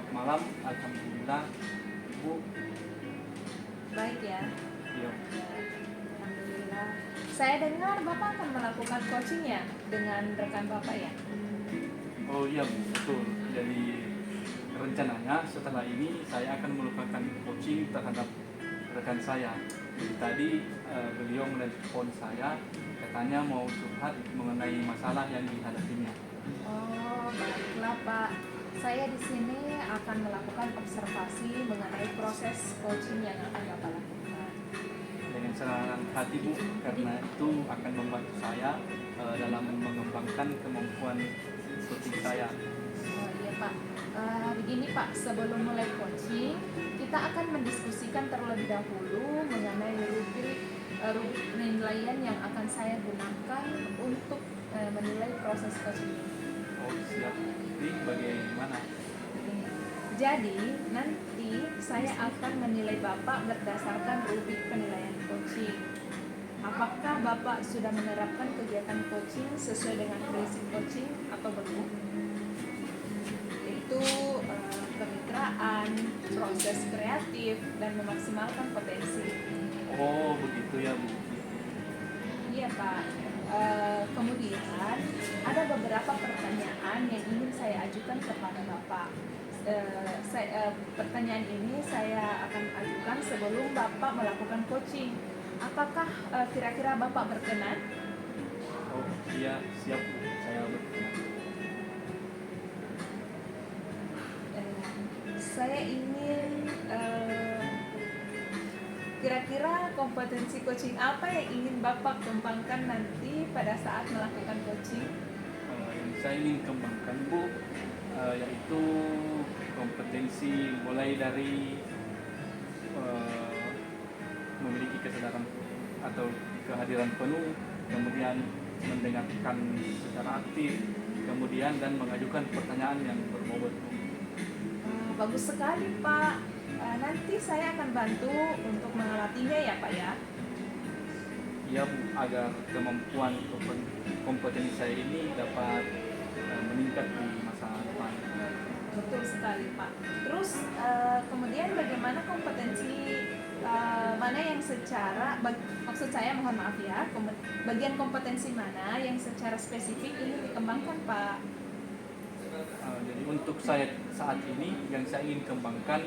Selamat malam, alhamdulillah. Ibu, Baik ya. iya. Alhamdulillah. Saya dengar Bapak akan melakukan coaching ya dengan rekan Bapak ya? Oh iya, Bu, betul. Jadi rencananya setelah ini saya akan melakukan coaching terhadap rekan saya. Jadi tadi beliau menelpon saya, katanya mau curhat mengenai masalah yang dihadapinya. Oh, baiklah Pak. Saya di sini akan melakukan observasi mengenai proses coaching yang akan Bapak lakukan. Dengan senang hati, Bu, karena itu akan membantu saya dalam mengembangkan kemampuan coaching saya. Oh iya Pak. Begini Pak, sebelum mulai coaching, kita akan mendiskusikan terlebih dahulu mengenai rubrik penilaian yang akan saya gunakan untuk menilai proses coaching ini. Oh siap. Jadi bagaimana? Jadi nanti saya akan menilai Bapak berdasarkan rubrik penilaian coaching. Apakah Bapak sudah menerapkan kegiatan coaching sesuai dengan prinsip coaching atau belum? Yaitu kemitraan, proses kreatif, dan memaksimalkan potensi. Oh begitu ya, Bu. Iya Pak. Kemudian ada beberapa pertanyaan yang ingin saya ajukan kepada Bapak. Pertanyaan ini saya akan ajukan sebelum Bapak melakukan coaching. Apakah kira-kira Bapak berkenan? Oh iya, siap, Bu. Saya berkenan. Saya ingin kira-kira kompetensi coaching apa yang ingin Bapak kembangkan nanti pada saat melakukan coaching? Yang saya ingin kembangkan, Bu, yaitu kompetensi mulai dari memiliki kesadaran atau kehadiran penuh, kemudian mendengarkan secara aktif, kemudian dan mengajukan pertanyaan yang berbobot, Bu. Bagus sekali Pak. Nanti saya akan bantu untuk mengalatinya ya Pak ya. Ya, Bu, agar kemampuan kompetensi saya ini dapat meningkat di masa depan. Betul sekali Pak. Terus kemudian bagaimana kompetensi mana yang maksud saya mohon maaf ya, bagian kompetensi mana yang secara spesifik ingin dikembangkan Pak? Jadi untuk saya saat ini yang saya ingin kembangkan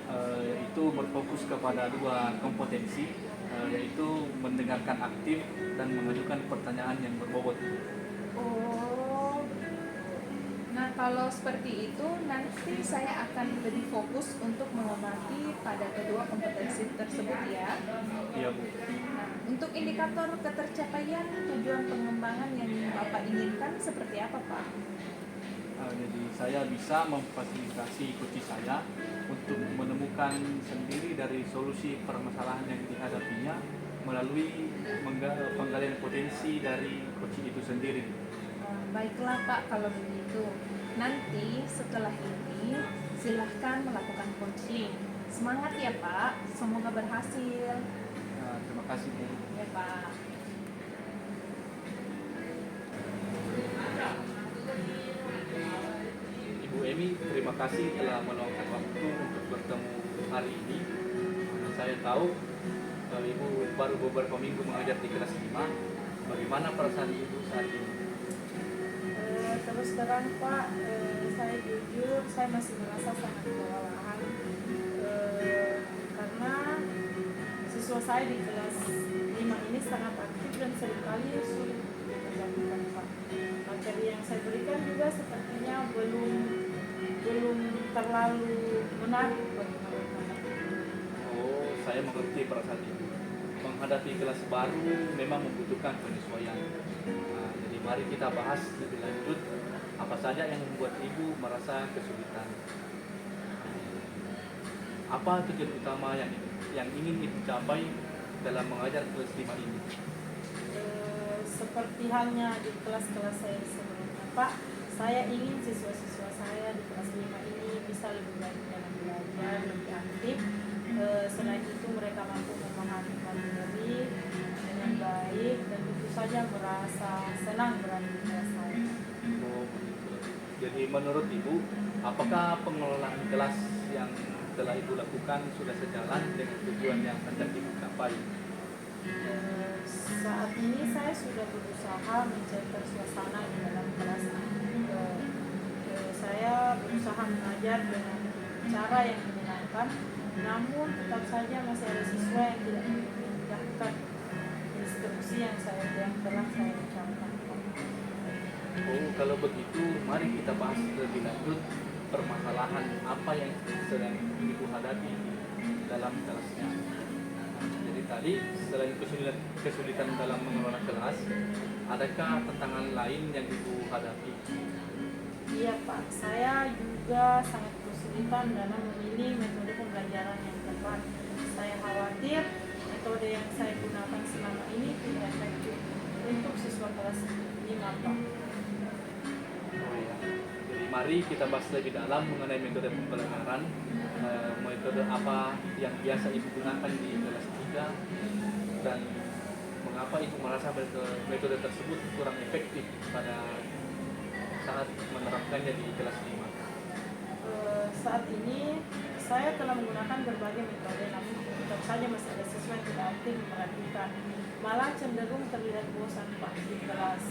yaitu berfokus kepada dua kompetensi, yaitu mendengarkan aktif dan mengajukan pertanyaan yang berbobot. Oh, nah kalau seperti itu nanti saya akan lebih fokus untuk mengamati pada kedua kompetensi tersebut ya. Iya, Bu. Nah, untuk indikator ketercapaian tujuan pengembangan yang Bapak inginkan seperti apa Pak? Jadi saya bisa memfasilitasi coach saya untuk menemukan sendiri dari solusi permasalahan yang dihadapinya melalui penggalian potensi dari coach itu sendiri. Baiklah Pak, kalau begitu nanti setelah ini silahkan melakukan coaching. Semangat ya Pak, semoga berhasil. Terima kasih, Bu. Ya Pak. Ibu Emi, terima kasih telah meluangkan waktu untuk bertemu hari ini. Saya tahu Ibu baru beberapa minggu mengajar di kelas 5. Bagaimana perasaan Ibu saat ini? Terus terang Pak, saya jujur saya masih merasa sangat kewalahan karena siswa saya di kelas 5 ini sangat aktif dan seringkali sulit dikerjakan Pak. Materi yang saya berikan juga sepertinya belum terlalu menarik bagi mereka. Oh, saya mengerti perasaan Ibu. Menghadapi kelas baru memang membutuhkan penyesuaian. Jadi mari kita bahas lebih lanjut apa saja yang membuat Ibu merasa kesulitan. Apa tujuan utama yang ingin Ibu capai dalam mengajar kelas 5 ini? Seperti halnya di kelas-kelas saya sebelumnya Pak, saya ingin siswa-siswa saya di kelas 5 ini bisa lebih baik dalam belajar, lebih aktif. Selain itu mereka mampu memahami materi dengan baik dan tentu saja merasa senang berada di kelas saya. Oh, begitu. Jadi menurut Ibu Apakah pengelolaan kelas yang telah Ibu lakukan sudah sejalan dengan tujuan yang hendak Ibu capai? Saat ini saya sudah berusaha mencairkan suasana di dalam kelas. Saya berusaha mengajar dengan cara yang menyenangkan, namun tetap saja masih ada siswa yang tidak mengindahkan instruksi yang telah saya ucapkan. Oh, kalau begitu mari kita bahas lebih lanjut permasalahan apa yang sedang Ibu hadapi dalam kelasnya. Jadi tadi selain kesulitan dalam mengelola kelas, adakah tantangan lain yang Ibu hadapi? Iya Pak, saya juga sangat kesulitan dalam memilih metode pembelajaran yang tepat. Saya khawatir metode yang saya gunakan selama ini tidak efektif untuk siswa kelas 5 Pak. Oh ya. Jadi mari kita bahas lebih dalam mengenai metode pembelajaran. Metode apa yang biasa Ibu gunakan di kelas 3 dan mengapa Ibu merasa metode tersebut kurang efektif pada saat menerapkannya di kelas 5? Saat ini saya telah menggunakan berbagai metode, namun tetap saja masih ada siswa yang tidak aktif memperhatikan, malah cenderung terlihat bosan Pak di kelas.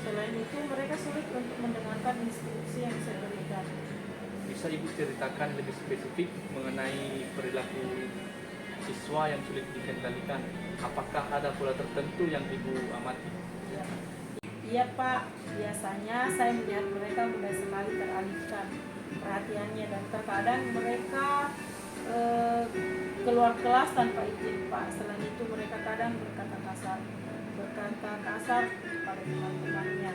Selain itu mereka sulit untuk mendengarkan instruksi yang saya berikan. Bisa Ibu ceritakan lebih spesifik mengenai perilaku siswa yang sulit dikendalikan? Apakah ada pola tertentu yang Ibu amati? Iya Pak, biasanya saya melihat mereka mudah sekali teralihkan perhatiannya dan terkadang mereka keluar kelas tanpa izin Pak. Selain itu mereka kadang berkata kasar pada teman-temannya.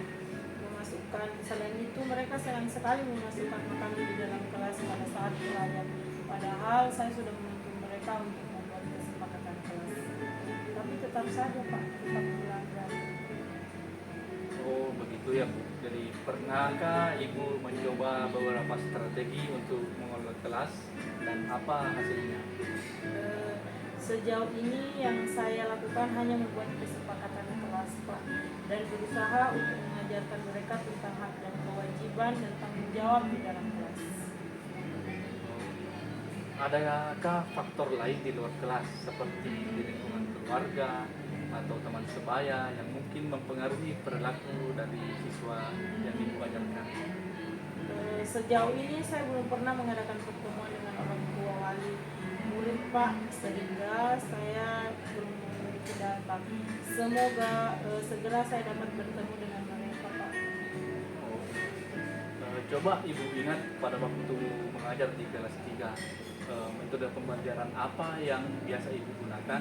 Selain itu mereka senang sekali memasukkan makanan di dalam kelas pada saat pelajar. Padahal saya sudah menuntut mereka untuk membuat kesepakatan kelas. Tapi tetap saja Pak, tetap melanggar. Oh begitu ya Bu. Jadi pernahkah Ibu mencoba beberapa strategi untuk mengelola kelas dan apa hasilnya? Sejauh ini yang saya lakukan hanya membuat kesepakatan kelas Pak dan berusaha untuk mengajarkan mereka tentang hak dan kewajiban dan tanggung jawab di dalam kelas. Adakah faktor lain di luar kelas seperti di lingkungan keluarga atau teman sebaya yang mungkin mempengaruhi perilaku dari siswa yang Ibu ajarkan? Sejauh ini saya belum pernah mengadakan pertemuan dengan orang tua wali murid Pak, sehingga saya belum memiliki data. Semoga segera saya dapat bertemu dengan mereka Pak. Coba Ibu ingat pada waktu mengajar di kelas 3, metode pembelajaran apa yang biasa Ibu gunakan,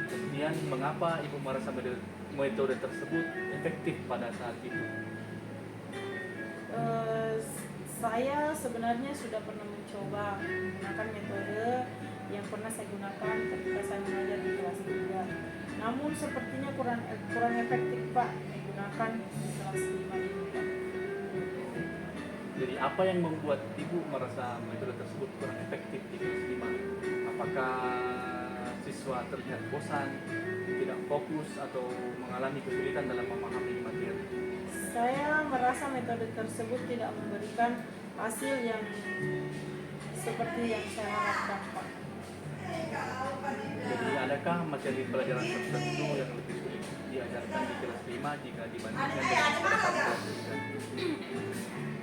kemudian mengapa Ibu merasa metode tersebut efektif pada saat itu? Saya sebenarnya sudah pernah mencoba menggunakan metode yang pernah saya gunakan ketika saya mengajar di kelas 3. Namun sepertinya kurang efektif Pak digunakan di kelas 5 ini Pak. Jadi apa yang membuat Ibu merasa metode tersebut kurang efektif di kelas 5? Apakah siswa terlihat bosan, tidak fokus, atau mengalami kesulitan dalam memahami materi? Saya merasa metode tersebut tidak memberikan hasil yang seperti yang saya harapkan Pak. Jadi adakah materi pelajaran tertentu yang lebih sulit diajarkan di kelas 5 jika dibandingkan dengan pada saat kelas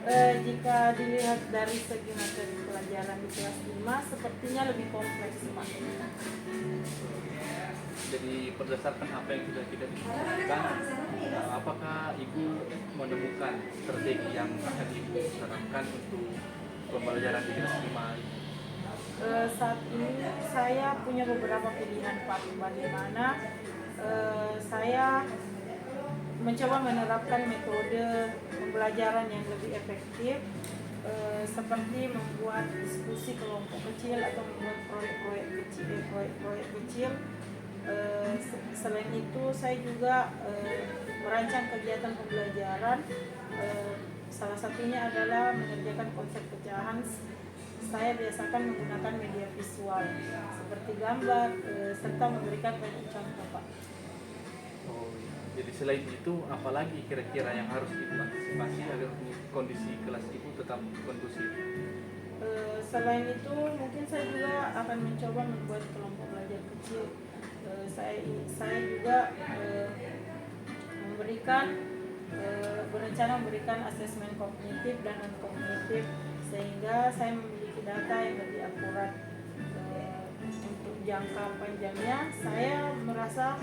3? Jika dilihat dari segi materi pelajaran di kelas 5 sepertinya lebih kompleks Pak. Jadi berdasarkan apa yang sudah kita diskusikan, apakah Ibu menemukan strategi yang akan Ibu terapkan untuk pembelajaran di kelas 5? Saat ini saya punya beberapa pilihan Pak, bagaimana saya mencoba menerapkan metode pembelajaran yang lebih efektif, seperti membuat diskusi kelompok kecil atau membuat proyek-proyek kecil. Selain itu saya juga merancang kegiatan pembelajaran, salah satunya adalah mengerjakan konsep pecahan. Saya biasakan menggunakan media visual seperti gambar serta memberikan banyak contoh Pak. Oh, ya. Jadi selain itu, apalagi kira-kira yang harus Ibu antisipasi agar kondisi kelas Ibu tetap kondusif? Selain itu mungkin saya juga akan mencoba membuat kelompok belajar kecil. Saya juga berencana memberikan asesmen kognitif dan non kognitif, sehingga saya memiliki data yang lebih akurat. Untuk jangka panjangnya saya merasa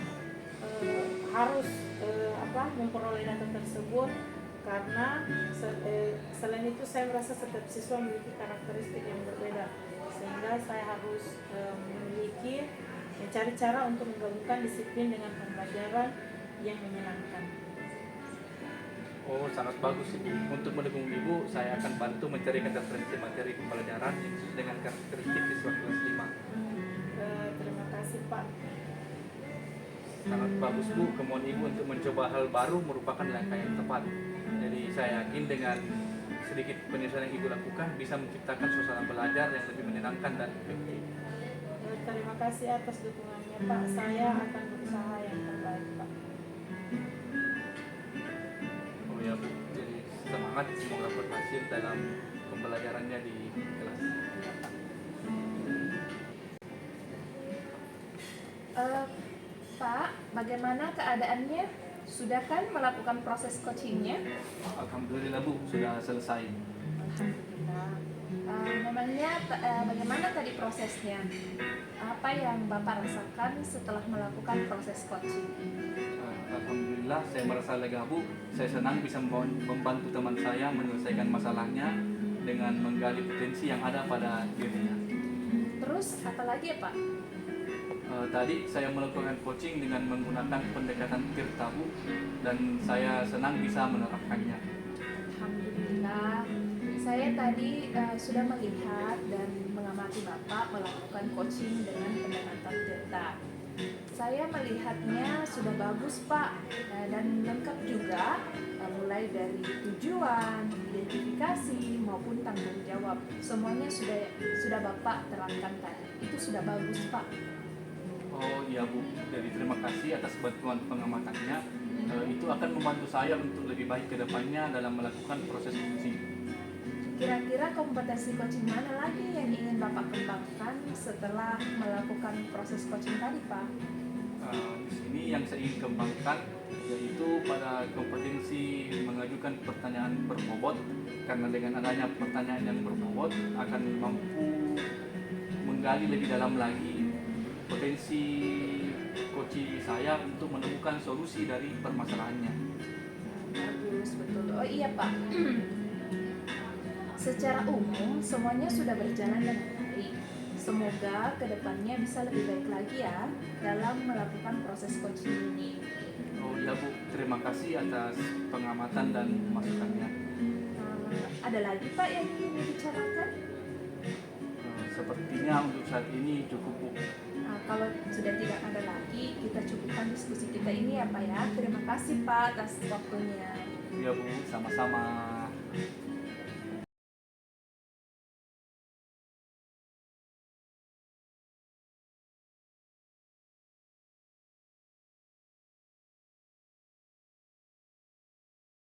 harus memperoleh data tersebut, karena selain itu saya merasa setiap siswa memiliki karakteristik yang berbeda, sehingga saya harus mencari cara untuk menggabungkan disiplin dengan pembelajaran yang menyenangkan. Oh, sangat bagus Ibu. Untuk mendukung Ibu, saya akan bantu mencarikan referensi materi pembelajaran yang sesuai dengan karakteristik siswa kelas 5. Terima kasih Pak. Sangat bagus Bu, kemauan Ibu untuk mencoba hal baru merupakan langkah yang tepat. Jadi saya yakin dengan sedikit penyesuaian yang Ibu lakukan bisa menciptakan suasana belajar yang lebih menyenangkan dan efektif. Terima kasih atas dukungannya Pak. Saya akan berusaha yang terbaik Pak. Oh ya Bu, jadi semangat, semoga berhasil dalam pembelajarannya di kelas. Pak, bagaimana keadaannya? Sudah kan melakukan proses coachingnya? Alhamdulillah Bu, sudah selesai. Alhamdulillah. Memangnya bagaimana tadi prosesnya? Apa yang Bapak rasakan setelah melakukan proses coaching? Alhamdulillah, saya merasa lega Bu. Saya senang bisa membantu teman saya menyelesaikan masalahnya dengan menggali potensi yang ada pada dirinya. Terus apa lagi ya Pak? Tadi saya melakukan coaching dengan menggunakan pendekatan Tirta Bu, dan saya senang bisa menerapkannya. Alhamdulillah. Saya tadi sudah melihat dan mengamati Bapak melakukan coaching dengan pendekatan Tirta. Saya melihatnya sudah bagus Pak, dan lengkap juga, mulai dari tujuan, identifikasi maupun tanggung jawab. Semuanya sudah Bapak terangkan tadi. Itu sudah bagus Pak. Oh iya Bu, jadi terima kasih atas bantuan pengamatannya. Itu akan membantu saya untuk lebih baik ke depannya dalam melakukan proses coaching. Kira-kira kompetensi coaching mana lagi yang ingin Bapak kembangkan setelah melakukan proses coaching tadi Pak? Di sini yang saya ingin kembangkan yaitu pada kompetensi mengajukan pertanyaan berbobot, karena dengan adanya pertanyaan yang berbobot akan mampu menggali lebih dalam lagi potensi coaching saya untuk menemukan solusi dari permasalahannya. Bagus, betul. Oh iya Pak, secara umum semuanya sudah berjalan dengan baik. Semoga kedepannya bisa lebih baik lagi ya dalam melakukan proses coaching ini. Oh iya Bu, terima kasih atas pengamatan dan masukannya. Ada lagi Pak yang ingin dibicarakan? Sepertinya untuk saat ini cukup Bu. Kalau sudah tidak ada lagi, kita cukupkan diskusi kita ini ya Pak ya. Terima kasih Pak atas waktunya. Ya Bu, sama-sama.